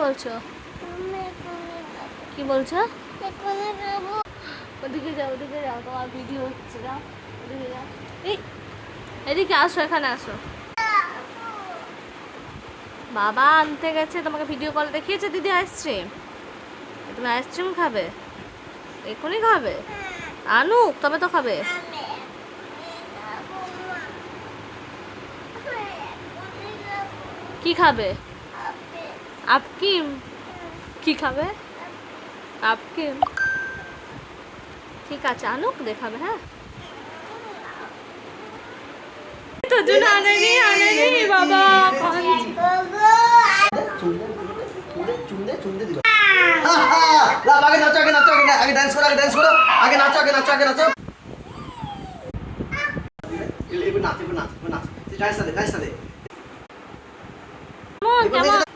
বলছো? কি বলছো? ওদিকে যাও, ওদিকে যাও, তোমার ভিডিও হচ্ছে, যাও ওদিকে যাও। এই এদিকে আসো, এখানে আসো। বাবা আনতে গেছে, তোমাকে ভিডিও কল দেখিয়েছে দিদি আইসক্রিম। তুমি আইসক্রিম খাবে? এখনই খাবে? আনুক তবে তো খাবে। কি খাবে? আপকিম? কি খাবে? আপকিম? ঠিক আছে, আনুক দেখাবে। হ্যাঁ তো জন্য আনেনি, আনেনি বাবা। আগে নাচো, আগে নাচো, আগে ডান্স করো, আগে ডান্স করো, আগে নাচো, আগে নাচো, আগে নাচো। এবার নাচ, এবার নাচ, এবার নাচ। ডান্স দে, ডান্স দে। কেমন